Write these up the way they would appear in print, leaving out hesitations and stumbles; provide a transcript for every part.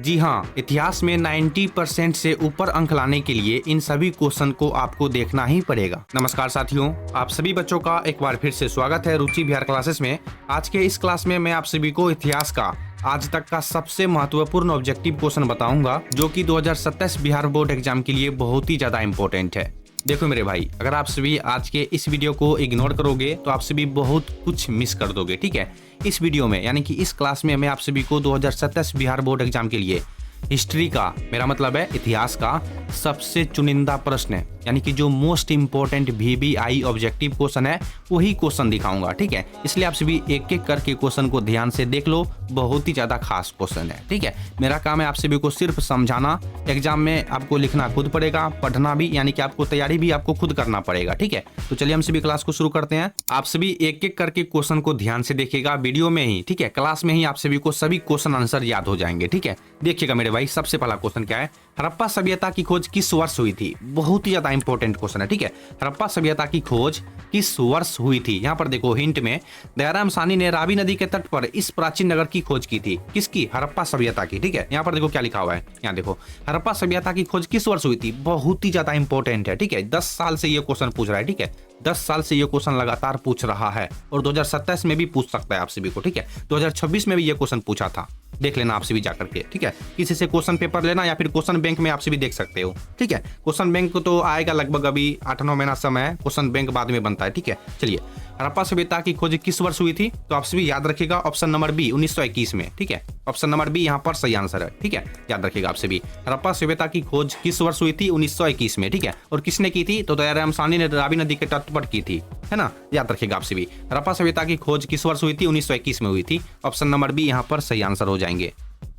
जी हाँ, इतिहास में 90% से ऊपर अंक लाने के लिए इन सभी क्वेश्चन को आपको देखना ही पड़ेगा। नमस्कार साथियों, आप सभी बच्चों का एक बार फिर से स्वागत है रुचि बिहार क्लासेस में। आज के इस क्लास में मैं आप सभी को इतिहास का आज तक का सबसे महत्वपूर्ण ऑब्जेक्टिव क्वेश्चन बताऊंगा, जो कि 2027 बिहार बोर्ड एग्जाम के लिए बहुत ही ज्यादा इंपॉर्टेंट है। देखो मेरे भाई, अगर आप सभी आज के इस वीडियो को इग्नोर करोगे तो आप सभी बहुत कुछ मिस कर दोगे। ठीक है, इस वीडियो में यानी कि इस क्लास में मैं आप सभी को 2027 बिहार बोर्ड एग्जाम के लिए हिस्ट्री का, मेरा मतलब है इतिहास का सबसे चुनिंदा प्रश्न है, यानी कि जो most important VBI objective question है वही क्वेश्चन दिखाऊंगा। ठीक है, इसलिए आप सभी एक एक करके क्वेश्चन को ध्यान से देख लो, बहुत ही ज्यादा खास क्वेश्चन है। ठीक है, मेरा काम है आप सभी को सिर्फ समझाना, एग्जाम में आपको लिखना खुद पड़ेगा, पढ़ना भी, यानी कि आपको तैयारी भी आपको खुद करना पड़ेगा। ठीक है, तो चलिए हम सभी क्लास को शुरू करते हैं। आप सभी एक एक करके क्वेश्चन को ध्यान से देखिएगा वीडियो में ही। ठीक है, क्लास में ही आप सभी को सभी क्वेश्चन आंसर याद हो जाएंगे। ठीक है, देखिएगा मेरे भाई, सबसे पहला क्वेश्चन क्या है, हड़प्पा सभ्यता की खोज किस वर्ष हुई थी? बहुत ही ज्यादा इंपॉर्टेंट क्वेश्चन है। ठीक है, हड़प्पा सभ्यता की खोज किस वर्ष हुई थी? यहाँ पर देखो हिंट में, दयाराम साहनी ने रावी नदी के तट पर इस प्राचीन नगर की खोज की थी। किसकी? हड़प्पा सभ्यता की। ठीक है, यहाँ पर देखो क्या लिखा हुआ है, यहाँ देखो हड़प्पा सभ्यता की खोज किस वर्ष हुई थी? बहुत ही ज्यादा इंपॉर्टेंट है। ठीक है, 10 साल से ये क्वेश्चन पूछ रहा है। ठीक है, 10 साल से ये क्वेश्चन लगातार पूछ रहा है और 2027 में भी पूछ सकता है आप सभी को। ठीक है, 2026 में भी ये क्वेश्चन पूछा था, देख लेना आप सभी जाकर के। ठीक है, किसी से क्वेश्चन पेपर लेना या फिर क्वेश्चन बैंक में आप सभी देख सकते हो। ठीक है, क्वेश्चन बैंक तो आएगा लगभग अभी 8-9 महीना समय है, क्वेश्चन बैंक बाद में बनता है। ठीक है, चलिए, हड़प्पा सभ्यता की खोज किस वर्ष हुई थी? तो आप सभी याद रखिएगा ऑप्शन नंबर बी 1921 में। ठीक है, ऑप्शन नंबर बी यहाँ पर सही आंसर है। ठीक है, याद रखिएगा आप सभी, हड़प्पा सभ्यता की खोज किस वर्ष हुई थी? 1921 में। ठीक है, और किसने की थी? तो दयाराम साहनी ने रावी नदी के तट पर की थी, है ना, याद रखिएगा आप सभी। हड़प्पा सभ्यता की खोज किस वर्ष हुई थी? 1921 में हुई थी। ऑप्शन नंबर बी यहाँ पर सही आंसर हो जाएंगे,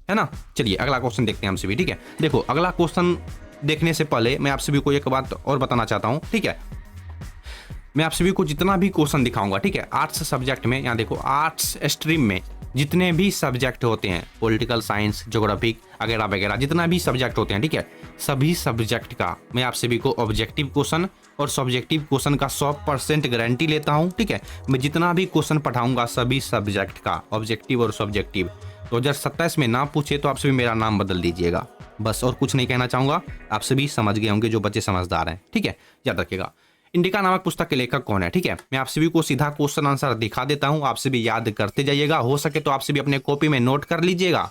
है ना। चलिए अगला क्वेश्चन देखते हैं हम सभी। ठीक है, देखो अगला क्वेश्चन देखने से पहले मैं आप सभी को एक बात और बताना चाहता हूं। ठीक है, मैं आप सभी को जितना भी क्वेश्चन दिखाऊंगा, ठीक है, आर्ट्स सब्जेक्ट में, यहाँ देखो आर्ट्स स्ट्रीम में जितने भी सब्जेक्ट होते हैं, पॉलिटिकल साइंस, ज्योग्राफिक वगैरह वगैरह, जितना भी सब्जेक्ट होते हैं, ठीक है, सभी सब्जेक्ट का मैं आप सभी को ऑब्जेक्टिव क्वेश्चन और सब्जेक्टिव क्वेश्चन का 100% गारंटी लेता हूं। ठीक है, मैं जितना भी क्वेश्चन पढ़ाऊंगा सभी सब्जेक्ट का ऑब्जेक्टिव और सब्जेक्टिव 2027 में ना पूछे तो आप सभी मेरा नाम बदल दीजिएगा, बस, और कुछ नहीं कहना चाहूंगा। आप सभी समझ गए होंगे, जो बच्चे समझदार हैं। ठीक है, याद रखिएगा। इंडिका नामक पुस्तक के लेखक कौन है? ठीक है, मैं आप सभी को सीधा क्वेश्चन आंसर दिखा देता हूं, आप सभी याद करते जाइएगा। हो सके तो आप सभी अपने कॉपी में नोट कर लीजिएगा,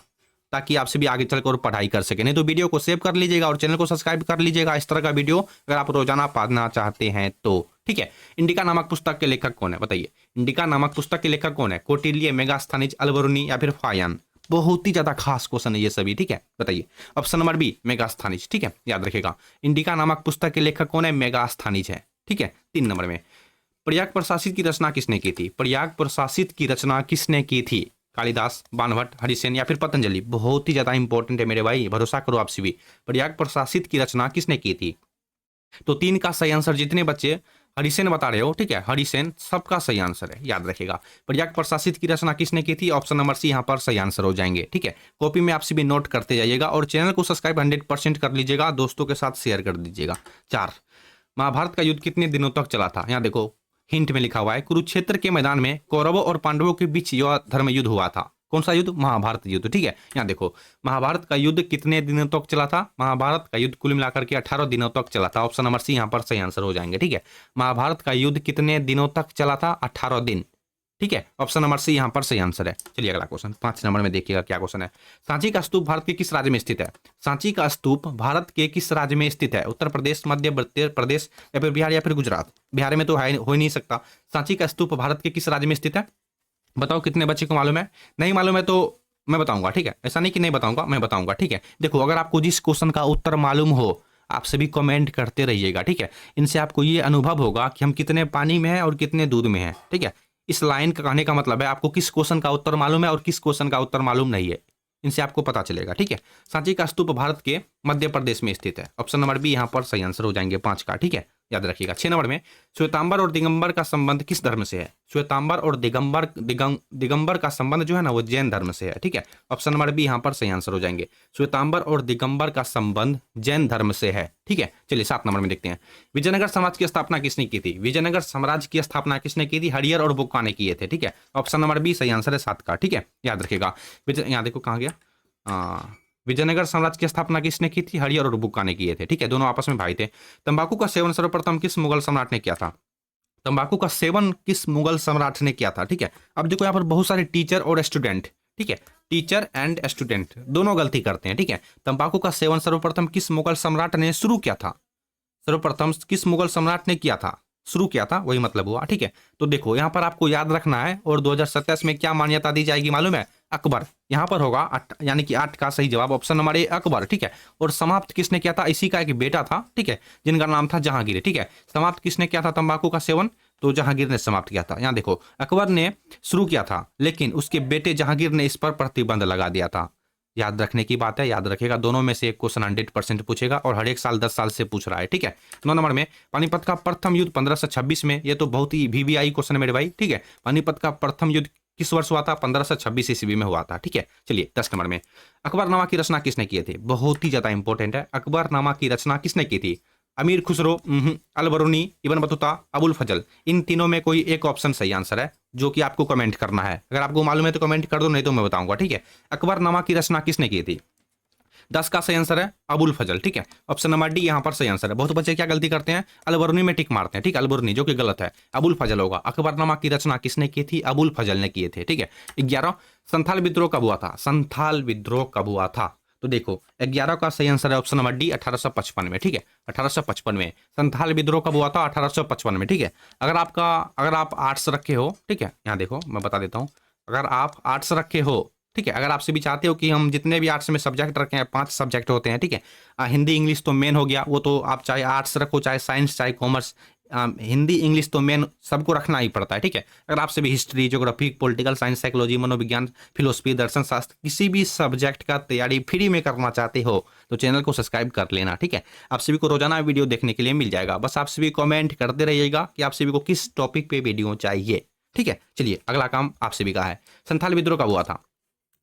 ताकि आप सभी आगे चलकर पढ़ाई कर सके। नहीं तो वीडियो को सेव कर लीजिएगा और चैनल को सब्सक्राइब कर लीजिएगा, इस तरह का वीडियो अगर आप रोजाना पाना चाहते हैं तो। ठीक है, इंडिका नामक पुस्तक के लेखक कौन है? बताइए, इंडिका नामक पुस्तक के लेखक कौन है? कौटिल्य, मेगास्थनीज, अलबरूनी या फिर फायन? बहुत ही ज्यादा खास क्वेश्चन है ये सभी। ठीक है, बताइए, ऑप्शन नंबर बी मेगास्थनीज। ठीक है, याद रखिएगा, इंडिका नामक पुस्तक के लेखक कौन है? मेगास्थनीज है। ठीक है, 3 नंबर में, प्रयाग प्रशासित की रचना किसने की थी? प्रयाग प्रशासित की रचना किसने की थी? कालिदास, बाणभट्ट, हरिसेन या फिर पतंजलि? बहुत ही ज्यादा इंपॉर्टेंट है मेरे भाई, भरोसा करो आप सभी। प्रयाग प्रशासित की रचना किसने की थी? तो 3 का सही आंसर, जितने बच्चे हरिसेन बता रहे हो, ठीक है, हरिसेन सबका सही आंसर है, याद रखिएगा। प्रयाग प्रशासित की रचना किसने की थी? ऑप्शन नंबर सी यहाँ पर सही आंसर हो जाएंगे। ठीक है, कॉपी में आप सभी नोट करते जाइएगा और चैनल को सब्सक्राइब 100% कर लीजिएगा, दोस्तों के साथ शेयर कर दीजिएगा। 4, महाभारत का युद्ध कितने दिनों तक चला था? यहाँ देखो हिंट में लिखा हुआ है, कुरुक्षेत्र के मैदान में कौरवों और पांडवों के बीच यह धर्म युद्ध हुआ था। कौन सा युद्ध? महाभारत युद्ध। ठीक है, यहाँ देखो महाभारत का युद्ध कितने दिनों तक चला था? महाभारत का युद्ध कुल मिलाकर के 18 दिनों तक चला था। ऑप्शन नंबर सी यहाँ पर सही आंसर हो जाएंगे। ठीक है, महाभारत का युद्ध कितने दिनों तक चला था? 18 दिन। ठीक है, ऑप्शन नंबर सी यहाँ पर सही आंसर है। चलिए अगला क्वेश्चन 5 नंबर में देखिएगा क्या क्वेश्चन है। सांची का स्तूप भारत के किस राज्य में स्थित है? सांची का स्तूप भारत के किस राज्य में स्थित है? उत्तर प्रदेश, मध्य प्रदेश या फिर बिहार या फिर गुजरात? बिहार में तो हो ही नहीं सकता। सांची का स्तूप भारत के किस राज्य में स्थित है? बताओ कितने बच्चे को मालूम है? नहीं मालूम है तो मैं बताऊंगा। ठीक है, ऐसा नहीं कि नहीं बताऊंगा, मैं बताऊंगा। ठीक है, देखो अगर आपको जिस क्वेश्चन का उत्तर मालूम हो आप सभी कमेंट करते रहिएगा। ठीक है, इनसे आपको ये अनुभव होगा कि हम कितने पानी में हैं और कितने दूध में हैं। ठीक है, इस लाइन का कहने का मतलब है आपको किस क्वेश्चन का उत्तर मालूम है और किस क्वेश्चन का उत्तर मालूम नहीं है, इनसे आपको पता चलेगा। ठीक है, सांची का स्तूप भारत के मध्य प्रदेश में स्थित है। ऑप्शन नंबर बी यहाँ पर सही आंसर हो जाएंगे 5 का। ठीक है, याद रखिएगा। 6 नंबर में, श्वेतांबर और दिगंबर का संबंध किस धर्म से है? श्वेतांबर और दिगंबर का संबंध जो है ना वो जैन धर्म से है। ठीक है, ऑप्शन नंबर बी यहाँ पर सही आंसर हो जाएंगे। श्वेतांबर और दिगंबर का संबंध जैन धर्म से है। ठीक है, चलिए 7 नंबर में देखते हैं। विजयनगर समाज की स्थापना किसने की थी? विजयनगर साम्राज्य की स्थापना किसने की थी? हरियर और बुक्का ने किए थे। ठीक है, ऑप्शन नंबर बी सही आंसर है 7 का। ठीक है, याद रखिएगा। यहाँ देखो कहाँ गया, विजयनगर साम्राज्य की स्थापना किसने की थी? हरिहर और बुक्का ने किए थे, ठीक है, दोनों आपस में भाई थे। तंबाकू का सेवन सर्वप्रथम किस मुगल सम्राट ने किया था? तंबाकू का सेवन किस मुगल सम्राट ने किया था? ठीक है, अब देखो यहाँ पर बहुत सारे टीचर और स्टूडेंट, ठीक है, टीचर एंड स्टूडेंट दोनों गलती करते हैं, ठीक है। तंबाकू का सेवन सर्वप्रथम किस मुगल सम्राट ने शुरू किया था? सर्वप्रथम किस मुगल सम्राट ने किया था, शुरू किया था, वही मतलब हुआ, ठीक है। तो देखो यहाँ पर आपको याद रखना है, और 2027 में क्या मान्यता दी जाएगी मालूम है? अकबर। यहाँ पर होगा यानी कि 8 का सही जवाब ऑप्शन नंबर ए अकबर, ठीक है। और समाप्त किसने किया था? इसी का एक बेटा था, ठीक है, जिनका नाम था जहांगीर, ठीक है। समाप्त किसने किया था तंबाकू का सेवन? तो जहांगीर ने समाप्त किया था। यहाँ देखो अकबर ने शुरू किया था, लेकिन उसके बेटे जहांगीर ने इस पर प्रतिबंध लगा दिया था। याद रखने की बात है, याद रखेगा, दोनों में से एक क्वेश्चन 100% पूछेगा और हर एक साल 10 साल से पूछ रहा है, ठीक है। 9 नंबर में पानीपत का प्रथम युद्ध 1526 में, ये तो बहुत ही वीवीआई क्वेश्चन है मेरे भाई, ठीक है। पानीपत का प्रथम युद्ध किस वर्ष हुआ था? 1526 ईस्वी में हुआ था, ठीक है। चलिए 10 नंबर में अकबरनामा की रचना किसने की थी? बहुत ही ज्यादा इंपॉर्टेंट है, अकबरनामा की रचना किसने की थी? अमीर खुसरो, अलबरूनी, इब्न बतूता, अबुल फजल। इन तीनों में कोई एक ऑप्शन सही आंसर है, जो कि आपको कमेंट करना है। अगर आपको मालूम है तो कमेंट कर दो, नहीं तो मैं बताऊंगा, ठीक है। अकबरनामा की रचना किसने की थी? 10 का सही आंसर है अबुल फजल, ठीक है। ऑप्शन नंबर डी यहाँ पर सही आंसर है। बहुत बच्चे क्या गलती करते हैं? अलबरूनी में टिक मारते हैं, ठीक है, अलबरूनी, जो कि गलत है, अबुल फजल होगा। अकबरनामा की रचना किसने की थी? अबुल फजल ने किए थे, ठीक है। 11 संथाल विद्रोह कब हुआ था? संथाल विद्रोह कब हुआ था? तो देखो 11 का सही आंसर है ऑप्शन नंबर डी 1855 में, ठीक है, 1855 में। संथाल विद्रोह कब हुआ था? 1855 में, ठीक है। अगर आप आर्ट्स रखे हो, ठीक है, यहाँ देखो मैं बता देता हूँ, अगर आप आर्ट्स रखे हो, ठीक है, अगर आपसे भी चाहते हो कि हम जितने भी आर्ट्स में सब्जेक्ट रखे हैं, 5 सब्जेक्ट होते हैं, ठीक है, हिंदी इंग्लिश तो मेन हो गया, वो तो आप चाहे आर्ट्स रखो, चाहे साइंस, चाहे कॉमर्स, हिंदी इंग्लिश तो मेन सबको रखना ही पड़ता है, ठीक है। अगर आपसे भी history, geography, political science, psychology, मनोविज्ञान, फिलोसफी, दर्शन शास्त्र, किसी भी सब्जेक्ट का तैयारी फ्री में करना चाहते हो तो चैनल को सब्सक्राइब कर लेना, ठीक है। आप सभी को रोजाना वीडियो देखने के लिए मिल जाएगा, बस आप सभी कमेंट करते रहिएगा कि आप सभी को किस टॉपिक पे वीडियो चाहिए, ठीक है। चलिए अगला काम आप सभी का है, संथाल विद्रोह कब हुआ था?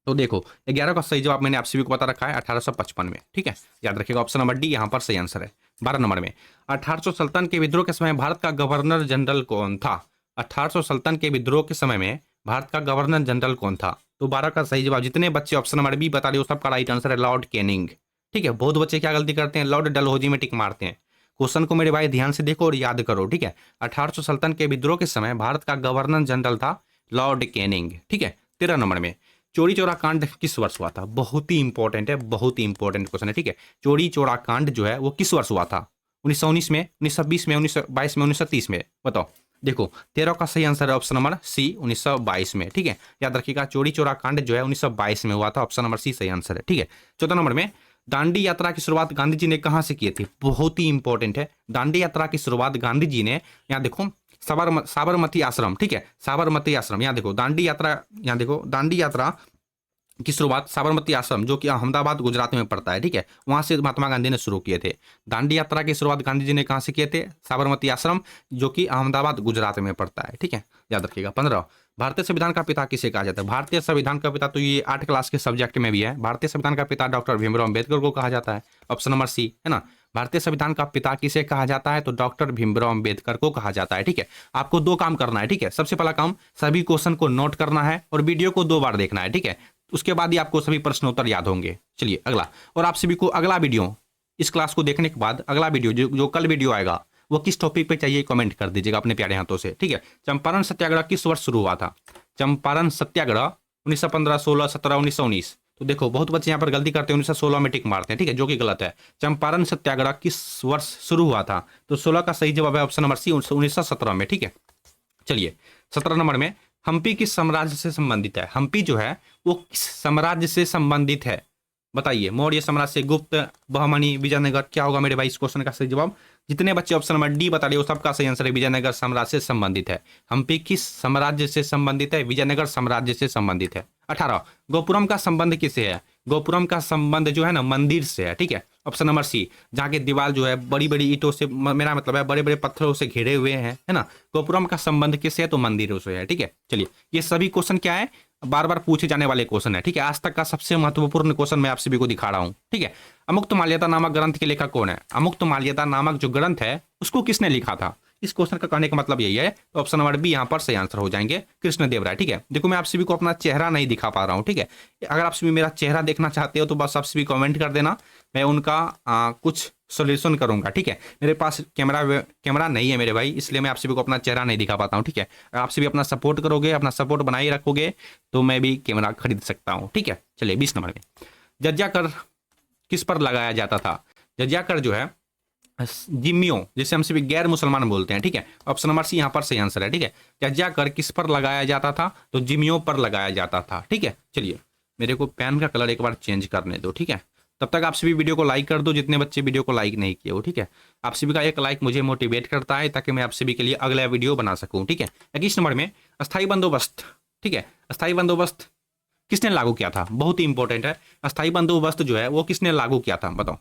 तो देखो 11 का सही जवाब मैंने आप सभी को बता रखा है 1855 में, ठीक है, याद रखिएगा, ऑप्शन नंबर डी यहाँ पर सही आंसर है। 12 नंबर में 1800 सल्तन के विद्रोह के समय भारत का गवर्नर जनरल कौन था? 1800 सल्तन के विद्रोह के समय में भारत का गवर्नर जनरल कौन था? तो 12 का सही जवाब, जितने बच्चे ऑप्शन नंबर बी बता रहे हो सबका राइट आंसर है लॉर्ड कैनिंग, ठीक है। बहुत बच्चे क्या गलती करते हैं? लॉर्ड डलहौजी में टिक मारते हैं। क्वेश्चन को मेरे भाई ध्यान से देखो और याद करो, ठीक है। 1800 सल्तन के विद्रोह के समय भारत का गवर्नर जनरल था लॉर्ड कैनिंग, ठीक है। 13 नंबर में चोरी चौरा कांड किस वर्ष हुआ था? बहुत ही इंपॉर्टेंट है, बहुत ही इंपॉर्टेंट क्वेश्चन है, ठीक है। चोरी चौरा कांड जो है वो किस वर्ष हुआ था? 1919 में, 1920 में, 1922 में, 1930 में? बताओ। देखो 13 का सही आंसर है ऑप्शन नंबर सी 1922 में, ठीक है। याद रखिएगा चोरी चौरा कांड जो है 1922 में हुआ था, ऑप्शन नंबर सी सही आंसर है, ठीक है। 14 नंबर में दांडी यात्रा की शुरुआत गांधी जी ने कहां से की थी? बहुत ही इंपॉर्टेंट है, दांडी यात्रा की शुरुआत गांधी जी ने, यहाँ देखो साबरमती आश्रम, ठीक है, साबरमती आश्रम, यहाँ देखो दांडी यात्रा, यहाँ देखो दांडी यात्रा की शुरुआत साबरमती आश्रम, जो कि अहमदाबाद गुजरात में पड़ता है, ठीक है, वहां से महात्मा गांधी ने शुरू किए थे। दांडी यात्रा की शुरुआत गांधी जी ने कहां से किए थे? साबरमती आश्रम, जो कि अहमदाबाद गुजरात में पड़ता है, ठीक है, याद रखिएगा। 15 भारतीय संविधान का पिता किसे कहा जाता है? भारतीय संविधान का पिता तो ये 8 क्लास के सब्जेक्ट में भी है। भारतीय संविधान का पिता डॉक्टर भीमराव अम्बेडकर को कहा जाता है, ऑप्शन नंबर सी, है ना। भारतीय संविधान का पिता किसे कहा जाता है? तो डॉक्टर भीमराव अम्बेडकर को कहा जाता है, ठीक है। आपको 2 काम करना है, ठीक है। सबसे पहला काम सभी क्वेश्चन को नोट करना है और वीडियो को 2 बार देखना है, ठीक है। उसके बाद ही आपको सभी प्रश्नोत्तर याद होंगे। चलिए अगला, और आप सभी को अगला वीडियो, इस क्लास को देखने के बाद अगला वीडियो जो कल वीडियो आएगा वो किस टॉपिक पे चाहिए कमेंट कर दीजिएगा अपने प्यारे हाथों से, ठीक है। चंपारण सत्याग्रह किस वर्ष शुरू हुआ था? चंपारण सत्याग्रह 1915, 16, 17, 19, 19। तो देखो बहुत बच्चे यहाँ पर गलती करते हैं, 1916 में टिक मारते हैं, ठीक है, जो कि गलत है। चंपारण सत्याग्रह किस वर्ष शुरू हुआ था? तो 16 का सही जवाब है ऑप्शन नंबर सी 1917 में, ठीक है। चलिए 17 नंबर में हम्पी किस साम्राज्य से संबंधित है? हम्पी जो है वो किस साम्राज्य से संबंधित है? बताइए, मौर्य साम्राज्य से, गुप्त, बहमनी, विजयनगर? क्या होगा मेरे भाई इस क्वेश्चन का सही जवाब? जितने बच्चे ऑप्शन नंबर डी बता रहे हो सबका सही आंसर है विजयनगर साम्राज्य से संबंधित है। हम्पी किस साम्राज्य से संबंधित है? विजयनगर साम्राज्य से संबंधित है। 18 गोपुरम का संबंध किससे है? गोपुरम का संबंध जो है ना मंदिर से है, ठीक है, ऑप्शन नंबर सी, जहाँ की दीवार जो है बड़ी बड़ी ईंटों से, मेरा मतलब है बड़े बड़े पत्थरों से घिरे हुए हैं, है ना। गोपुरम का संबंध किससे है? तो मंदिरों से है, ठीक है। चलिए ये सभी क्वेश्चन क्या है? बार बार पूछे जाने वाले क्वेश्चन है, ठीक है। आज तक का सबसे महत्वपूर्ण क्वेश्चन मैं आप सभी को दिखा रहा हूँ, ठीक है। अमुक्त माल्यदा नामक ग्रंथ के लेखक कौन है? अमुक्त माल्यदा नामक जो ग्रंथ है उसको किसने लिखा था? इस क्वेश्चन का कहने का मतलब यही है, तो ऑप्शन नंबर बी यहाँ पर सही आंसर हो जाएंगे, कृष्णदेव राय। ठीक है, देखो मैं आप सभी को अपना चेहरा नहीं दिखा पा रहा हूँ। ठीक है, अगर आप सभी मेरा चेहरा देखना चाहते हो तो बस आप सभी कमेंट कर देना, मैं उनका कुछ सोल्यूशन करूंगा। ठीक है, मेरे पास कैमरा नहीं है मेरे भाई, इसलिए मैं आप सभी को अपना चेहरा नहीं दिखा पाता हूँ। ठीक है, अगर आप सभी अपना सपोर्ट करोगे, अपना सपोर्ट बनाए रखोगे, तो मैं भी कैमरा खरीद सकता हूँ। ठीक है, चलिए 20 नंबर में, जज्जा कर किस पर लगाया जाता था? जज्जा कर जो है जिम्मियों, जिसे हम सभी गैर मुसलमान बोलते हैं। ठीक है, ऑप्शन नंबर सी यहाँ पर सही आंसर है। ठीक है, जज्जा कर किस पर लगाया जाता था? तो जिम्मियों पर लगाया जाता था। ठीक है, चलिए मेरे को पेन का कलर एक बार चेंज करने दो। ठीक है, तब तक आप सभी वीडियो को लाइक कर दो, जितने बच्चे वीडियो को लाइक नहीं किए हो। ठीक है, आप सभी का एक लाइक मुझे मोटिवेट करता है, ताकि मैं आप सभी के लिए अगला वीडियो बना सकूं। ठीक है, 21 नंबर में, अस्थायी बंदोबस्त। ठीक है, अस्थायी बंदोबस्त किसने लागू किया था? बहुत ही इंपॉर्टेंट है, अस्थायी बंदोबस्त जो है वो किसने लागू किया था, बताओ।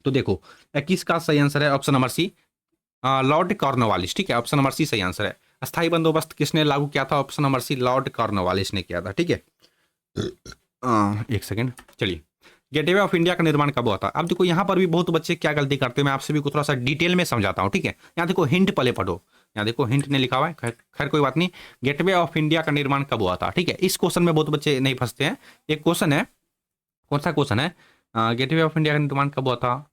तो देखो 21 का सही आंसर है option number C, Lord Cornwallis. ठीक है, ऑप्शन नंबर सी सही आंसर है। अस्थायी बंदोबस्त किसने लागू किया था? Option number C, Lord Cornwallis ने किया था। ठीक है, एक सेकेंड, चलिए गेटवे ऑफ इंडिया का निर्माण कब हुआ था? अब देखो यहाँ पर भी बहुत बच्चे क्या गलती करते हैं, मैं आप सभी को थोड़ा सा डिटेल में समझाता हूँ। ठीक है, यहाँ देखो हिंट पहले पढ़ो, यहाँ देखो हिंट ने लिखा हुआ है, खैर कोई बात नहीं। गेटवे ऑफ इंडिया का निर्माण कब हुआ था? ठीक है, इस क्वेश्चन में बहुत बच्चे नहीं फंसते हैं। एक क्वेश्चन है, कौन सा क्वेश्चन है? गेटवे ऑफ इंडिया का निर्माण कब हुआ था,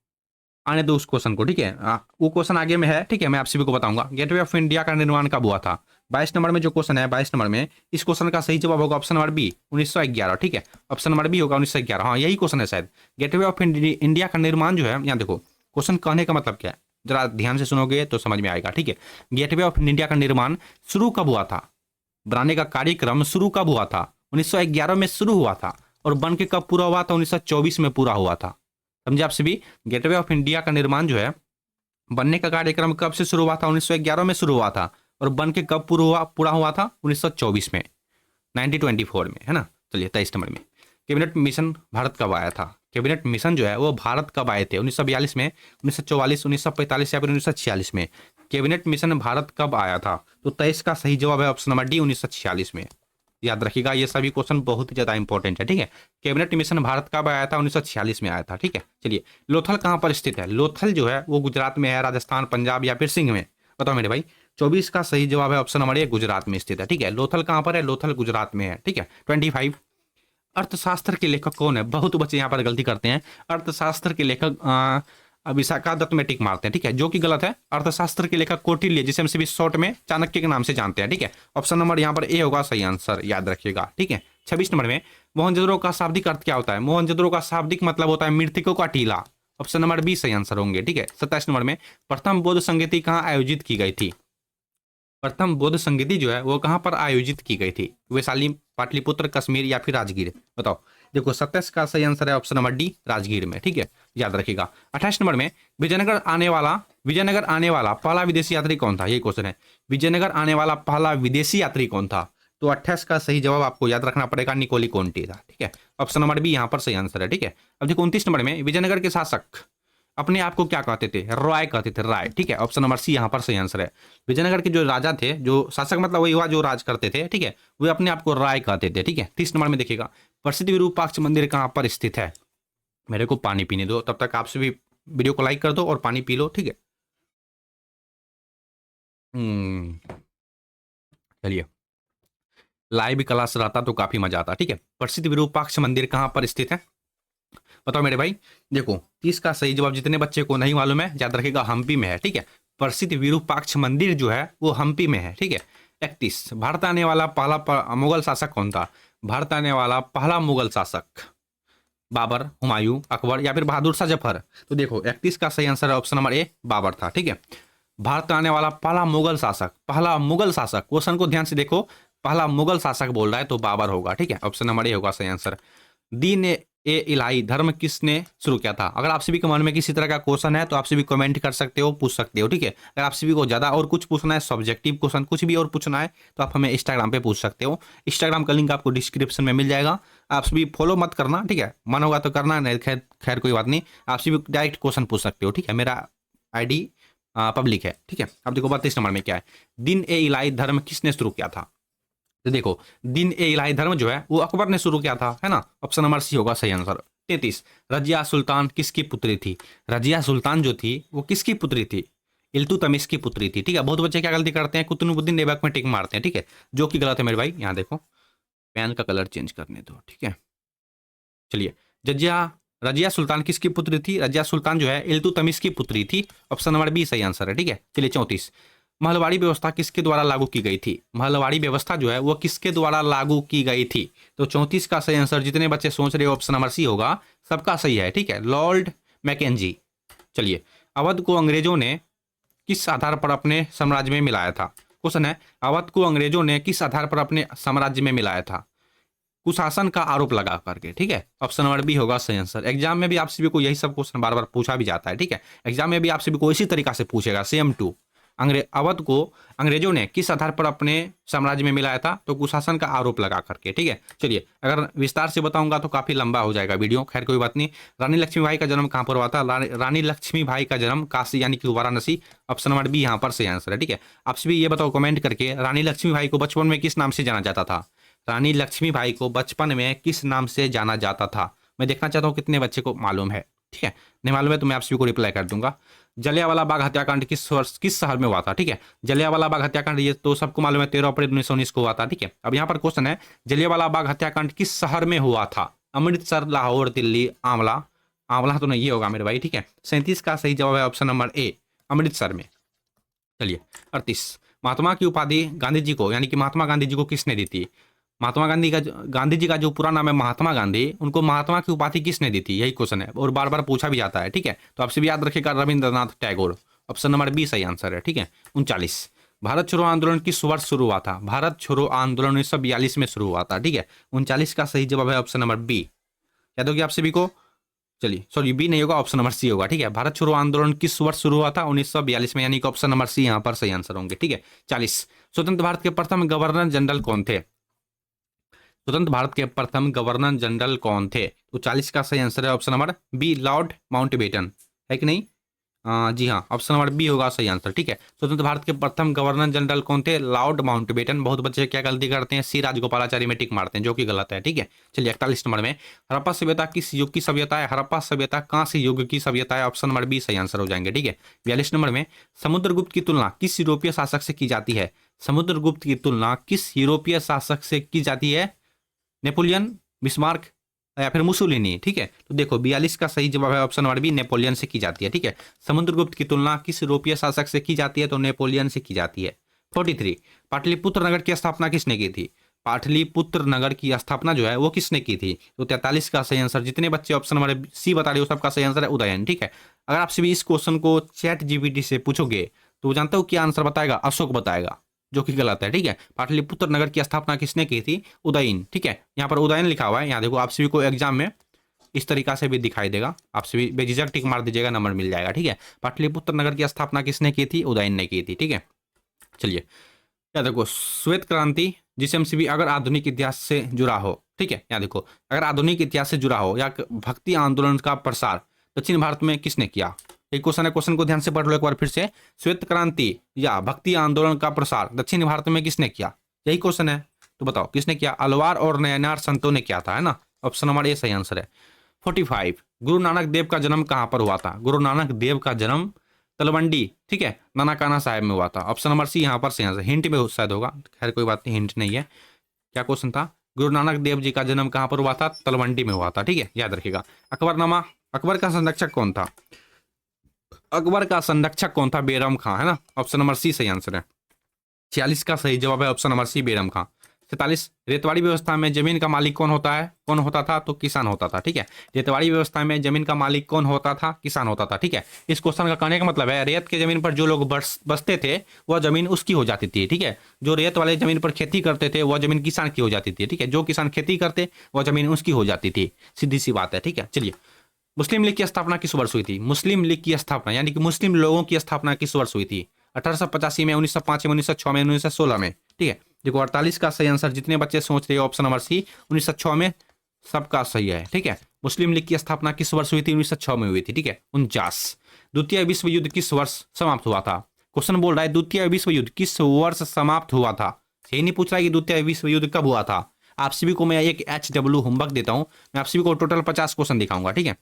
आने दो उस क्वेश्चन को। ठीक है, वो क्वेश्चन आगे में है। ठीक है, मैं आप सभी को बताऊंगा गेटवे ऑफ इंडिया का निर्माण कब हुआ था। 22 नंबर में जो क्वेश्चन है, 22 नंबर में, इस क्वेश्चन का सही जवाब होगा ऑप्शन नंबर बी, 1911। ठीक है, ऑप्शन नंबर बी होगा 1911। हाँ, यही क्वेश्चन है शायद। गेटवे ऑफ इंडिया का निर्माण जो है, यहाँ देखो क्वेश्चन कहने का मतलब क्या है, जरा ध्यान से सुनोगे तो समझ में आएगा। ठीक है, गेटवे ऑफ इंडिया का निर्माण शुरू कब हुआ था, बनाने का कार्यक्रम शुरू कब हुआ था? 1911 में शुरू हुआ था, और बन के कब पूरा हुआ था? 1924 में पूरा हुआ था। समझे आप सभी? गेटवे ऑफ इंडिया का निर्माण जो है, बनने का कार्यक्रम कब से शुरू हुआ था? 1911 में शुरू हुआ था, और बन के कब पूरा हुआ था? 1924 में, 1924 में, है ना। चलिए 23 नंबर में, कैबिनेट मिशन भारत कब आया था? कैबिनेट मिशन जो है वो भारत कब आए थे? 1942 में, 1944, 1945 या फिर 1946 में? कैबिनेट मिशन भारत कब आया था? तो 23 का सही जवाब है ऑप्शन नंबर डी, 1946 में। याद रखिएगा, ये सभी क्वेश्चन बहुत ही ज्यादा इंपॉर्टेंट है। ठीक है, कैबिनेट मिशन भारत कब आया था? 1946 में आया था। ठीक है, चलिए लोथल कहाँ पर स्थित है? लोथल जो है वो गुजरात में है, राजस्थान, पंजाब या फिर सिंध में? बताओ मेरे भाई। 24 का सही जवाब है ऑप्शन नंबर ए, गुजरात में स्थित है। ठीक है, लोथल कहाँ पर है? लोथल गुजरात में है। ठीक है, 25, अर्थशास्त्र के लेखक कौन है? बहुत बच्चे यहाँ पर गलती करते हैं, अर्थशास्त्र के लेखक विशाखा दत्त में टिक मारते हैं। ठीक है, जो कि गलत है। अर्थशास्त्र के लेखक कौटिल्य, जिसे हम सभी शॉर्ट में चाणक्य के नाम से जानते हैं। ठीक है, ऑप्शन नंबर यहाँ पर ए होगा सही आंसर, याद रखिएगा। ठीक है, 26 नंबर में, मोहनजोदड़ो का शाब्दिक अर्थ क्या होता है? मोहनजोदड़ो का शाब्दिक मतलब होता है मृतकों का टीला। ऑप्शन नंबर बी सही आंसर होंगे। ठीक है, 27 नंबर में, प्रथम बौद्ध संगीति कहाँ आयोजित की गई थी? प्रथम बौद्ध संगीति जो है वो कहाँ पर आयोजित की गई थी? वैशाली, पाटलिपुत्र, कश्मीर या फिर राजगीर? बताओ। देखो 27 का सही आंसर है ऑप्शन नंबर डी, राजगीर में। ठीक है, याद रखिएगा। 28 नंबर में, विजयनगर आने वाला पहला विदेशी यात्री कौन था? ये क्वेश्चन है, विजयनगर आने वाला पहला विदेशी यात्री कौन था? तो 28 का सही जवाब आपको याद रखना पड़ेगा, निकोली कोंटी था। ठीक है, ऑप्शन नंबर बी यहाँ पर सही आंसर है। ठीक है, अब देखो 29 नंबर में, विजयनगर के शासक अपने आप को क्या कहते थे? राय कहते थे, राय। ठीक है, ऑप्शन नंबर सी यहाँ पर सही आंसर है। विजयनगर के जो राजा थे, जो शासक मतलब वही हुआ जो राज करते थे, ठीक है, वे अपने आप को राय कहते थे। ठीक है, 30 नंबर में देखिएगा, प्रसिद्ध विरूपाक्ष मंदिर कहाँ पर स्थित है? मेरे को पानी पीने दो, तब तक आप सभी वीडियो को लाइक कर दो और पानी पी लो। ठीक है, चलिए लाइव क्लास रहता तो काफी मजा आता। ठीक है, प्रसिद्ध विरूपाक्ष मंदिर कहाँ पर स्थित है? बताओ मेरे भाई। देखो 30 का सही जवाब, जितने बच्चे को नहीं मालूम है याद रखिएगा, हम्पी में है। ठीक है, प्रसिद्ध विरूपाक्ष मंदिर जो है वो हम्पी में है। ठीक है, 31, भारत आने वाला पहला मुगल शासक कौन था? भारत आने वाला पहला मुगल शासक बाबर, हुमायूं, अकबर या फिर बहादुर शाह जफर? तो देखो 31 का सही आंसर है ऑप्शन नंबर ए, बाबर था। ठीक है, भारत आने वाला पहला मुगल शासक, क्वेश्चन को ध्यान से देखो, पहला मुगल शासक बोल रहा है तो बाबर होगा। ठीक है, ऑप्शन नंबर ए होगा सही आंसर। दीन ए इलाही धर्म किसने शुरू किया था? अगर आप सभी के मन में किसी तरह का क्वेश्चन है तो आप सभी कमेंट कर सकते हो, पूछ सकते हो। ठीक है, अगर आप सभी को ज्यादा और कुछ पूछना है, सब्जेक्टिव क्वेश्चन कुछ भी और पूछना है, तो आप हमें इंस्टाग्राम पे पूछ सकते हो। इंस्टाग्राम का लिंक आपको डिस्क्रिप्शन में मिल जाएगा। आप सभी फॉलो मत करना, ठीक है, मन होगा तो करना, नहीं खैर कोई बात नहीं, आप सभी डायरेक्ट क्वेश्चन पूछ सकते हो। ठीक है, मेरा ID पब्लिक है। ठीक है, अब देखो 32 नंबर में क्या है, दिन ए इलाही धर्म किसने शुरू किया था? तो देखो दिन ए इलाही धर्म जो है वो अकबर ने शुरू किया था, है ना, ऑप्शन नंबर सी होगा सही आंसर। 33, रजिया सुल्तान किसकी पुत्री थी? रजिया सुल्तान जो थी वो किसकी पुत्री थी? इल्तुतमिश की पुत्री थी। ठीक है, बहुत बच्चे क्या गलती करते हैं, कुतुबुद्दीन ऐबक में टिक मारते हैं। ठीक है, जो कि गलत है मेरे भाई। यहाँ देखो, पेन का कलर चेंज करने दो। ठीक है, चलिए, जजिया रजिया सुल्तान किसकी पुत्री थी? रजिया सुल्तान जो है इल्तुतमिश की पुत्री थी। ऑप्शन नंबर बी सही आंसर है। ठीक है, चलिए 34, महलवाड़ी व्यवस्था किसके द्वारा लागू की गई थी? महलवाड़ी व्यवस्था जो है वो किसके द्वारा लागू की गई थी? तो 34 का सही आंसर, जितने बच्चे सोच रहे हो ऑप्शन नंबर सी होगा, सबका सही है। ठीक है, लॉर्ड मैकेंजी। चलिए, अवध को अंग्रेजों ने किस आधार पर अपने साम्राज्य में मिलाया था? क्वेश्चन है, अवध को अंग्रेजों ने किस आधार पर अपने साम्राज्य में मिलाया था? कुशासन का आरोप लगा करके। ठीक है, ऑप्शन नंबर बी होगा सही आंसर। एग्जाम में भी आपसे भी कोई यही सब क्वेश्चन बार बार पूछा भी जाता है। ठीक है, एग्जाम में भी आपसे भी कोई इसी तरीका से पूछेगा, सेम टू। अवध को अंग्रेजों ने किस आधार पर अपने साम्राज्य में मिलाया था? तो कुशासन का आरोप लगा करके। ठीक है, चलिए, अगर विस्तार से बताऊंगा तो काफी लंबा हो जाएगा वीडियो, खैर कोई बात नहीं। रानी लक्ष्मीबाई का जन्म कहाँ पर हुआ था? रानी लक्ष्मीबाई का जन्म काशी यानी कि वाराणसी। ऑप्शन नंबर बी यहाँ पर सही आंसर है। ठीक है, आपसे भी ये बताओ कमेंट करके, रानी लक्ष्मीबाई को बचपन में किस नाम से जाना जाता था? रानी लक्ष्मीबाई को बचपन में किस नाम से जाना जाता था? मैं देखना चाहता हूँ कितने बच्चे को मालूम है। ठीक है, नहीं मालूम है तो मैं आप सभी को रिप्लाई कर दूंगा। जलियांवाला बाग हत्याकांड किस वर्ष किस शहर में हुआ था? ठीक है, जलियांवाला बाग हत्याकांड ये तो सबको मालूम है, 13 अप्रैल 1919 को हुआ था। ठीक है, अब यहाँ पर क्वेश्चन है, जलियांवाला बाग हत्याकांड किस शहर में हुआ था? अमृतसर, लाहौर, दिल्ली, आंवला। आंवला तो नहीं ये होगा मेरे भाई। ठीक है, 37 का सही जवाब है ऑप्शन नंबर ए, अमृतसर में। चलिए, 38, महात्मा की उपाधि गांधी जी को यानी कि महात्मा गांधी जी को किसने दी थी? गांधी जी का जो पूरा नाम है महात्मा गांधी, उनको महात्मा की उपाधि किसने दी थी? यही क्वेश्चन है और बार बार पूछा भी जाता है। ठीक है, तो आपसे भी याद रखिएगा, Rabindranath Tagore. Option number B सही आंसर है। ठीक है, 39, भारत छोड़ो आंदोलन किस वर्ष शुरू हुआ था? भारत छोड़ो आंदोलन 1942 में शुरू हुआ था। ठीक है, 39 का सही जवाब है ऑप्शन नंबर बी। याद होगी आप सभी को? चलिए, सॉरी बी नहीं होगा, ऑप्शन नंबर सी होगा। ठीक है, भारत छोड़ो आंदोलन किस वर्ष शुरू हुआ था? 1942 में, यानी कि ऑप्शन नंबर सी यहाँ पर सही आंसर होंगे। ठीक है, 40, स्वतंत्र भारत के प्रथम गवर्नर जनरल कौन थे? स्वतंत्र भारत के प्रथम गवर्नर जनरल कौन थे? तो 40 का सही आंसर है option number B, Lord Mountbatten. है कि नहीं? जी हाँ, ऑप्शन नंबर बी होगा सही आंसर। ठीक है, स्वतंत्र भारत के प्रथम गवर्नर जनरल कौन थे? Lord Mountbatten. बहुत बच्चे क्या गलती करते हैं, सी राजगोपालाचारी में टिक मारते हैं, जो कि गलत है। ठीक है, चलिए 41 नंबर में, हड़प्पा सभ्यता किस युग की सभ्यता है? हड़प्पा सभ्यता कांस्य युग की सभ्यता है। ऑप्शन नंबर बी सही आंसर हो जाएंगे। ठीक है, 42 नंबर में, समुद्रगुप्त की तुलना किस यूरोपीय शासक से की जाती है? समुद्रगुप्त की तुलना किस यूरोपीय शासक से की जाती है? नेपोलियन, बिस्मार्क या फिर मुसोलिनी। ठीक है, तो देखो 42 का सही जवाब है ऑप्शन नंबर बी, नेपोलियन से की जाती है। ठीक है, समुद्रगुप्त की तुलना किस यूरोपीय शासक से की जाती है? तो नेपोलियन से की जाती है। 43, पाटलिपुत्र नगर की स्थापना किसने की थी? पाटलिपुत्र नगर की स्थापना जो है वो किसने की थी? तो 43 का सही आंसर, जितने बच्चे ऑप्शन नंबर सी बता रहे हो सबका सही आंसर है उदयन। ठीक है, अगर आपसे भी इस क्वेश्चन को चैट जीपीटी से पूछोगे तो वो जानते हो क्या आंसर बताएगा? अशोक बताएगा, जो कि गलत है। ठीक है, पाटलिपुत्र नगर की स्थापना किसने की थी? उदयन। ठीक है, यहाँ पर उदयन लिखा हुआ है। यहाँ देखो, आप सभी को एग्जाम में इस तरीका से भी दिखाई देगा, आपसे भी बेझिझक टिक मार दीजिएगा, नंबर मिल जाएगा। ठीक है, पाटलिपुत्र नगर की स्थापना किसने की थी? उदयन ने की थी। ठीक है, चलिए, यहाँ देखो, श्वेत क्रांति जिसे हम सभी अगर आधुनिक इतिहास से जुड़ा हो। ठीक है, यहाँ देखो, अगर आधुनिक इतिहास से जुड़ा हो या भक्ति आंदोलन का प्रसार दक्षिण भारत में किसने किया? एक क्वेश्चन है, क्वेश्चन को ध्यान से पढ़ लो एक बार फिर से। श्वेत क्रांति या भक्ति आंदोलन का प्रसार दक्षिण भारत में किसने किया? यही क्वेश्चन है, तो बताओ किसने किया? अलवार और नयनार संतों ने किया था, है ना? ऑप्शन नंबर ए सही आंसर है। 45, गुरु नानक देव का जन्म कहां पर हुआ था? गुरु नानक देव का जन्म तलवंडी, ठीक है, नानाकाना साहिब में हुआ था। ऑप्शन नंबर सी यहाँ पर सही आंसर, हिंट में शायद होगा, खैर कोई बात नहीं, हिंट नहीं है। क्या क्वेश्चन था? गुरु नानक देव जी का जन्म कहां पर हुआ था? तलवंडी में हुआ था। ठीक है, याद रखिएगा। अकबरनामा, अकबर का संरक्षक कौन था? अकबर का संरक्षक कौन था? बेरम खां, है ना? ऑप्शन नंबर सी सही आंसर है। 46 का सही जवाब है ऑप्शन नंबर सी, बेरम खां। 47, रेतवाड़ी व्यवस्था में जमीन का मालिक कौन होता है? कौन होता था? तो किसान होता था। ठीक है, रेतवाड़ी व्यवस्था में जमीन का मालिक कौन होता था? किसान होता था। ठीक है, इस क्वेश्चन का कहने का मतलब है, रेत के जमीन पर जो लोग बसते थे वह जमीन उसकी हो जाती थी। ठीक है, जो रेत वाले जमीन पर खेती करते थे वह जमीन किसान की हो जाती थी। ठीक है, जो किसान खेती करते वह जमीन उसकी हो जाती थी, सीधी सी बात है। ठीक है, चलिए, मुस्लिम लीग की स्थापना किस वर्ष हुई थी? मुस्लिम लीग की स्थापना यानी कि मुस्लिम लोगों की स्थापना किस वर्ष हुई थी? 1885 में, 1905 में, 1906 में, 1916 में। ठीक है, देखो 48 का सही आंसर, जितने बच्चे सोच रहे हो ऑप्शन नंबर सी 1906 में, सबका सही है। ठीक है, मुस्लिम लीग की स्थापना किस वर्ष हुई थी? 1906 में हुई थी। ठीक है, 49, द्वितीय विश्व युद्ध किस वर्ष समाप्त हुआ था? क्वेश्चन बोल रहा है द्वितीय विश्व युद्ध किस वर्ष समाप्त हुआ था, यही नहीं पूछ रहा है कि द्वितीय विश्व युद्ध कब हुआ था। आप सभी को मैं एक HW होमवर्क देता हूं, मैं आप सभी को टोटल 50 क्वेश्चन दिखाऊंगा। ठीक है,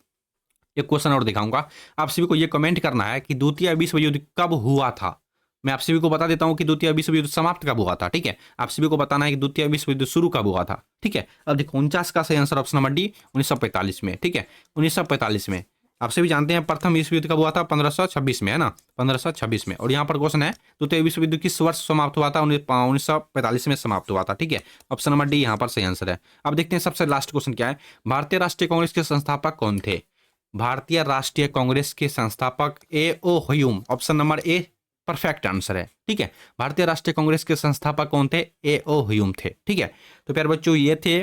एक क्वेश्चन और दिखाऊंगा। आप सभी को ये कमेंट करना है कि द्वितीय विश्व युद्ध कब हुआ था। मैं आप सभी को बता देता हूं कि द्वितीय विश्व युद्ध समाप्त कब हुआ था। ठीक है, आप सभी को बताना है कि द्वितीय विश्व युद्ध शुरू कब हुआ था। ठीक है, अब देखो 49 का सही आंसर ऑप्शन नंबर डी 1945 में। ठीक है, 1945 में। आप सभी जानते हैं प्रथम विश्व युद्ध कब हुआ था, 1526 में, है ना, 1526 में। और यहाँ पर क्वेश्चन है द्वितीय विश्व युद्ध किस वर्ष समाप्त हुआ था, 1945 में समाप्त हुआ था। ठीक है, ऑप्शन नंबर डी यहाँ पर सही आंसर है। अब देखते हैं सबसे लास्ट क्वेश्चन क्या है। भारतीय राष्ट्रीय कांग्रेस के संस्थापक कौन थे। भारतीय राष्ट्रीय कांग्रेस के संस्थापक A.O.. Hume, option number a perfect answer है। ठीक है, भारतीय राष्ट्रीय कांग्रेस के संस्थापक कौन थे, ए.ओ. ह्यूम थे। ठीक है, तो प्यारे बच्चों ये थे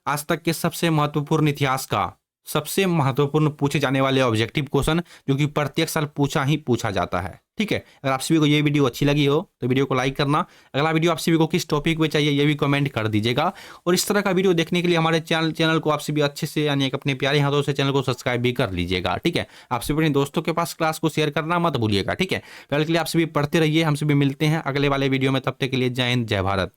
आज तक के सबसे महत्वपूर्ण इतिहास का सबसे महत्वपूर्ण पूछे जाने वाले ऑब्जेक्टिव क्वेश्चन, जो कि प्रत्येक साल पूछा जाता है। ठीक है, अगर आप सभी को ये वीडियो अच्छी लगी हो तो वीडियो को लाइक करना। अगला वीडियो आप सभी को किस टॉपिक पे चाहिए ये भी कमेंट कर दीजिएगा। और इस तरह का वीडियो देखने के लिए हमारे चैनल को आप सभी अच्छे से यानी अपने प्यारे हाथों से चैनल को सब्सक्राइब भी कर लीजिएगा। ठीक है, आप सभी अपने दोस्तों के पास क्लास को शेयर करना मत भूलिएगा। ठीक है, पहले के लिए आप सभी पढ़ते रहिए। हम सभी मिलते हैं अगले वाले वीडियो में, तब तक के लिए जय हिंद, जय भारत।